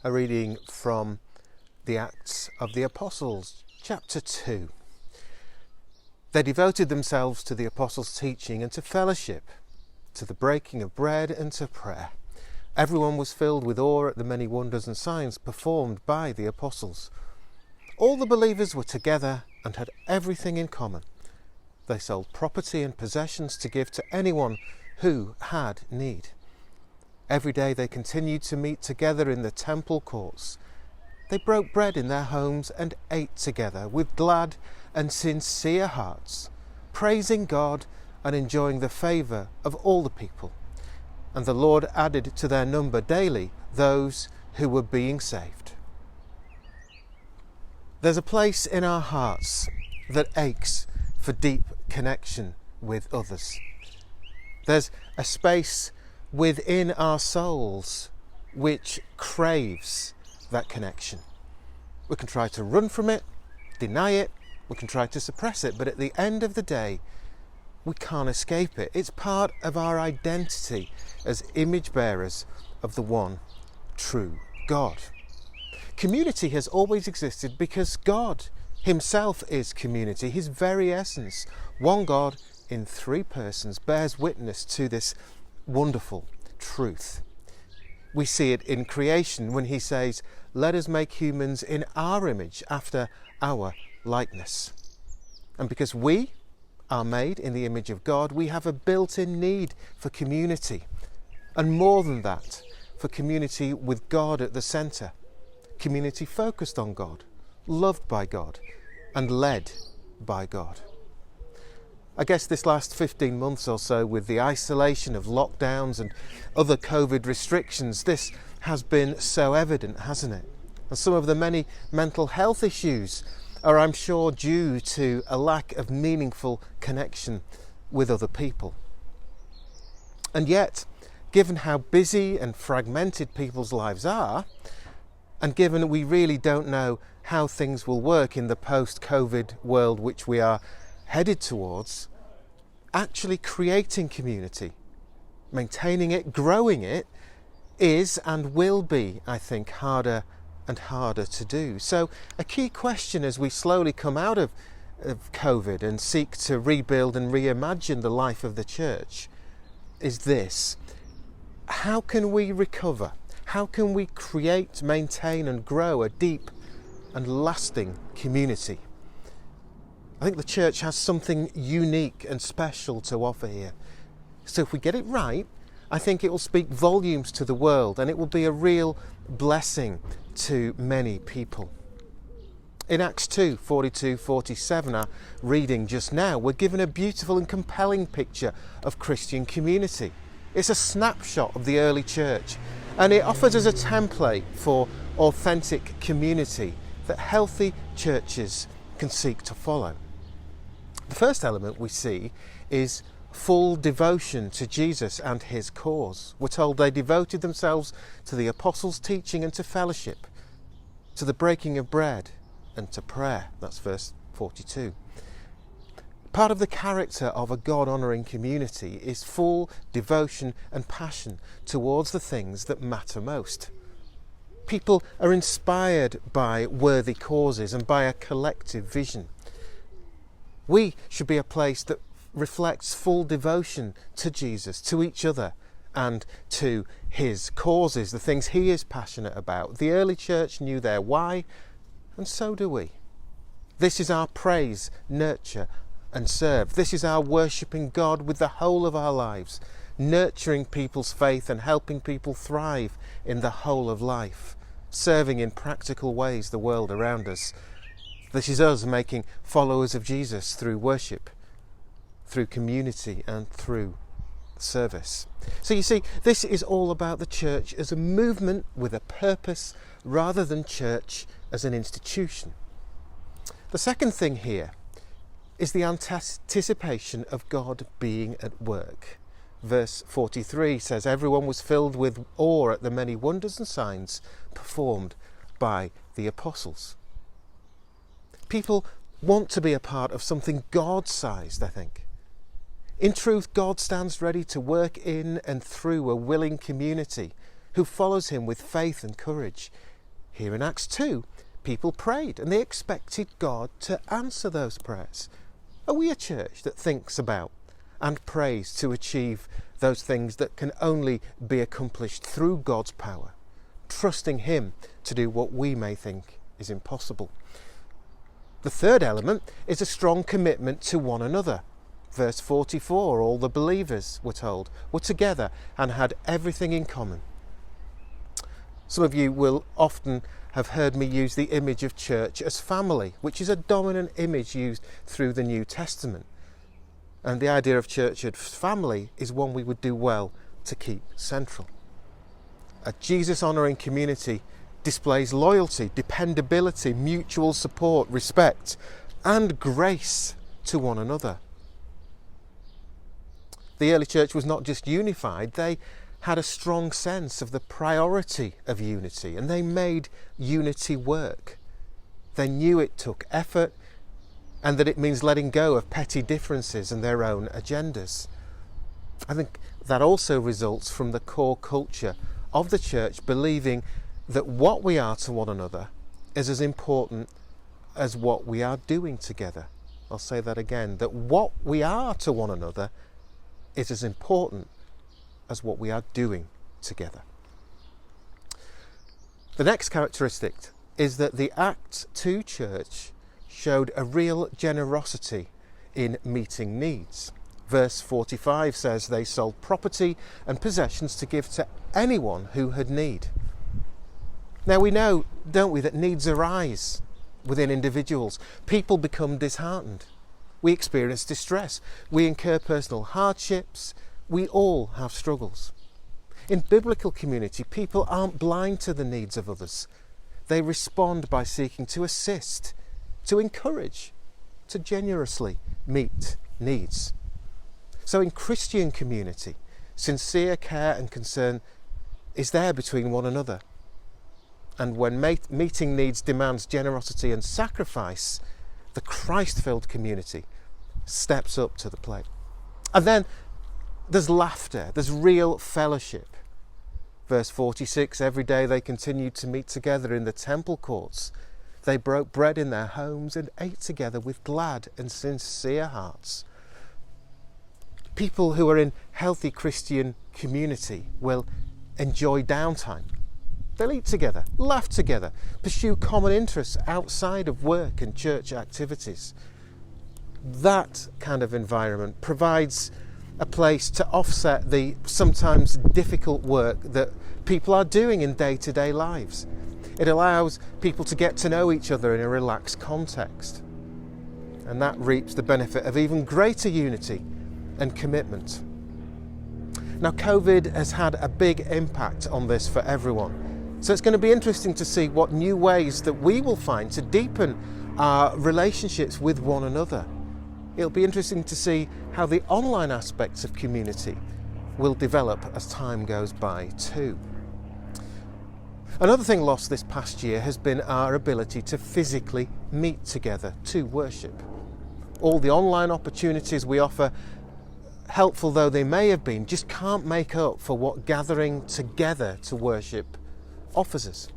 A reading from the Acts of the Apostles, chapter 2. They devoted themselves to the apostles' teaching and to fellowship, to the breaking of bread and to prayer. Everyone was filled with awe at the many wonders and signs performed by the apostles. All the believers were together and had everything in common. They sold property and possessions to give to anyone who had need. Every day they continued to meet together in the temple courts. They broke bread in their homes and ate together with glad and sincere hearts, praising God and enjoying the favour of all the people. And the Lord added to their number daily those who were being saved. There's a place in our hearts that aches for deep connection with others. There's a space within our souls which craves that connection. We can try to run from it, deny it, we can try to suppress it, but at the end of the day, we can't escape it. It's part of our identity as image bearers of the one true God. Community has always existed because God himself is community. His very essence, one God in three persons, bears witness to this wonderful truth. We see it in creation when he says, "Let us make humans in our image, after our likeness." And because we are made in the image of God, we have a built-in need for community. And more than that, for community with God at the centre. Community focused on God, loved by God, and led by God. I guess this last 15 months or so, with the isolation of lockdowns and other COVID restrictions, this has been so evident, hasn't it? And some of the many mental health issues are, I'm sure, due to a lack of meaningful connection with other people. And yet, given how busy and fragmented people's lives are, and given we really don't know how things will work in the post-COVID world which we are headed towards, actually creating community, maintaining it, growing it, is and will be, I think, harder and harder to do. So a key question as we slowly come out of COVID and seek to rebuild and reimagine the life of the church is this: how can we recover? How can we create, maintain and grow a deep and lasting community? I think the church has something unique and special to offer here. So if we get it right, I think it will speak volumes to the world and it will be a real blessing to many people. In Acts 2, 42-47, our reading just now, we're given a beautiful and compelling picture of Christian community. It's a snapshot of the early church, and it offers us a template for authentic community that healthy churches can seek to follow. The first element we see is full devotion to Jesus and his cause. We're told they devoted themselves to the apostles' teaching and to fellowship, to the breaking of bread and to prayer. That's verse 42. Part of the character of a God-honouring community is full devotion and passion towards the things that matter most. People are inspired by worthy causes and by a collective vision. We should be a place that reflects full devotion to Jesus, to each other, and to his causes, the things he is passionate about. The early church knew their why, and so do we. This is our praise, nurture, and serve. This is our worshipping God with the whole of our lives, nurturing people's faith and helping people thrive in the whole of life, serving in practical ways the world around us. This is us making followers of Jesus through worship, through community and through service. So you see, this is all about the church as a movement with a purpose rather than church as an institution. The second thing here is the anticipation of God being at work. Verse 43 says, everyone was filled with awe at the many wonders and signs performed by the apostles. People want to be a part of something God-sized, I think. In truth, God stands ready to work in and through a willing community who follows him with faith and courage. here in Acts 2, people prayed and they expected God to answer those prayers. Are we a church that thinks about and prays to achieve those things that can only be accomplished through God's power, trusting Him to do what we may think is impossible? The third element is a strong commitment to one another. Verse 44, all the believers, we're told, were together and had everything in common. Some of you will often have heard me use the image of church as family, which is a dominant image used through the New Testament. And the idea of church as family is one we would do well to keep central. A Jesus-honouring community displays loyalty, dependability, mutual support, respect, and grace to one another. The early church was not just unified, they had a strong sense of the priority of unity, and they made unity work. They knew it took effort and that it means letting go of petty differences and their own agendas. I think that also results from the core culture of the church believing that what we are to one another is as important as what we are doing together. I'll say that again, that what we are to one another is as important as what we are doing together. The next characteristic is that the Acts 2 church showed a real generosity in meeting needs. Verse 45 says they sold property and possessions to give to anyone who had need. Now we know, don't we, that needs arise within individuals. People become disheartened. We experience distress. We incur personal hardships. We all have struggles. In biblical community, people aren't blind to the needs of others. They respond by seeking to assist, to encourage, to generously meet needs. So in Christian community, sincere care and concern is there between one another. And when meeting needs demands generosity and sacrifice, the Christ-filled community steps up to the plate. And then there's laughter, there's real fellowship. Verse 46, every day they continued to meet together in the temple courts. They broke bread in their homes and ate together with glad and sincere hearts. People who are in healthy Christian community will enjoy downtime. They'll eat together, laugh together, pursue common interests outside of work and church activities. That kind of environment provides a place to offset the sometimes difficult work that people are doing in day-to-day lives. It allows people to get to know each other in a relaxed context. And that reaps the benefit of even greater unity and commitment. Now, COVID has had a big impact on this for everyone. So it's going to be interesting to see what new ways that we will find to deepen our relationships with one another. It'll be interesting to see how the online aspects of community will develop as time goes by too. Another thing lost this past year has been our ability to physically meet together to worship. All the online opportunities we offer, helpful though they may have been, just can't make up for what gathering together to worship offers us.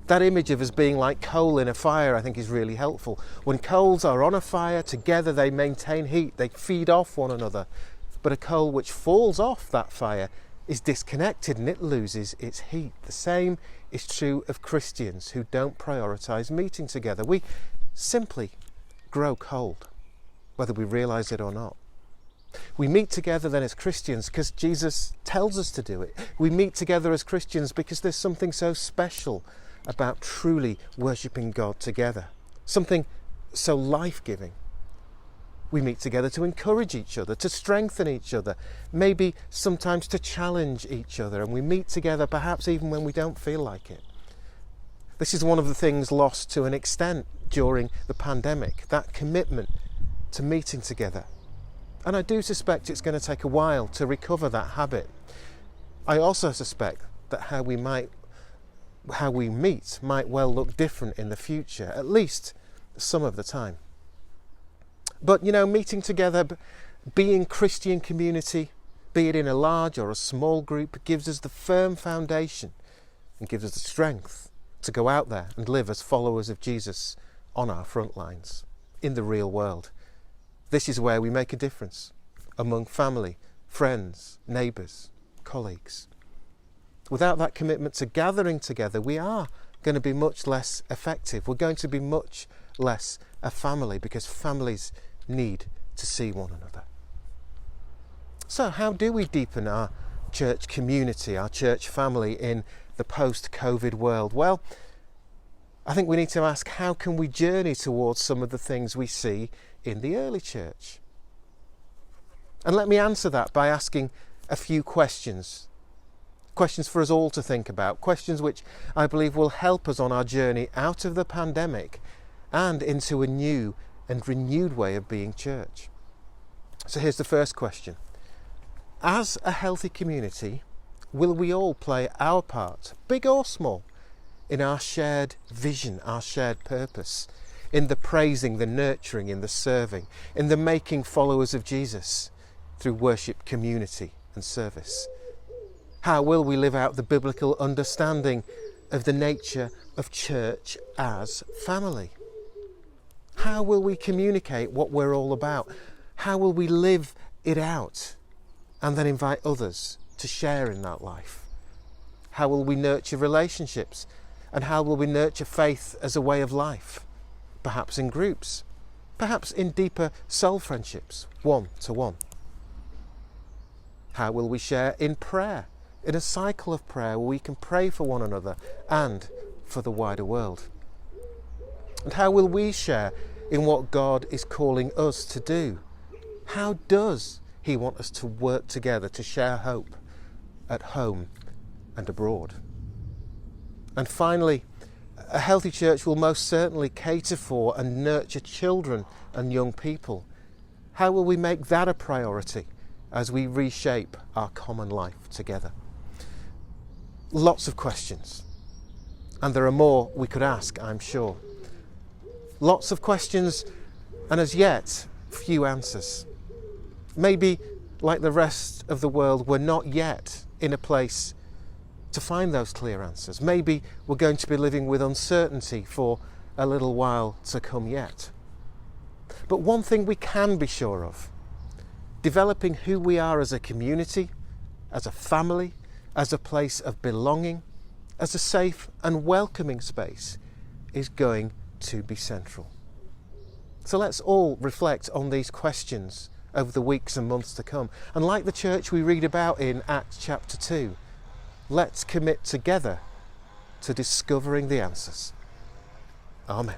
That image of us being like coal in a fire, I think, is really helpful. When coals are on a fire, together they maintain heat, they feed off one another. But a coal which falls off that fire is disconnected and it loses its heat. The same is true of Christians who don't prioritise meeting together. We simply grow cold, whether we realise it or not. We meet together then as Christians because Jesus tells us to do it. We meet together as Christians because there's something so special about truly worshipping God together, something so life-giving. We meet together to encourage each other, to strengthen each other, maybe sometimes to challenge each other, and we meet together perhaps even when we don't feel like it. This is one of the things lost to an extent during the pandemic, that commitment to meeting together. And I do suspect it's going to take a while to recover that habit. I also suspect that how we meet might well look different in the future, at least some of the time. But, meeting together, being Christian community, be it in a large or a small group, gives us the firm foundation and gives us the strength to go out there and live as followers of Jesus on our front lines, in the real world. This is where we make a difference among family, friends, neighbours, colleagues. Without that commitment to gathering together, we are going to be much less effective. We're going to be much less a family, because families need to see one another. So how do we deepen our church community, our church family in the post-COVID world? Well, I think we need to ask, how can we journey towards some of the things we see in the early church? And let me answer that by asking a few questions. Questions for us all to think about. Questions which I believe will help us on our journey out of the pandemic and into a new and renewed way of being church. So here's the first question. As a healthy community, will we all play our part, big or small, in our shared vision, our shared purpose, in the praising, the nurturing, in the serving, in the making followers of Jesus through worship, community and service? How will we live out the biblical understanding of the nature of church as family? How will we communicate what we're all about? How will we live it out and then invite others to share in that life? How will we nurture relationships? And how will we nurture faith as a way of life? Perhaps in groups, perhaps in deeper soul friendships, one-to-one. How will we share in prayer, in a cycle of prayer where we can pray for one another and for the wider world? And how will we share in what God is calling us to do? How does He want us to work together to share hope at home and abroad? And finally, a healthy church will most certainly cater for and nurture children and young people. How will we make that a priority as we reshape our common life together? Lots of questions, and there are more we could ask, I'm sure. Lots of questions, and as yet, few answers. Maybe, like the rest of the world, we're not yet in a place to find those clear answers. Maybe we're going to be living with uncertainty for a little while to come yet. But one thing we can be sure of, developing who we are as a community, as a family, as a place of belonging, as a safe and welcoming space, is going to be central. So let's all reflect on these questions over the weeks and months to come. And like the church we read about in Acts chapter 2, let's commit together to discovering the answers. Amen.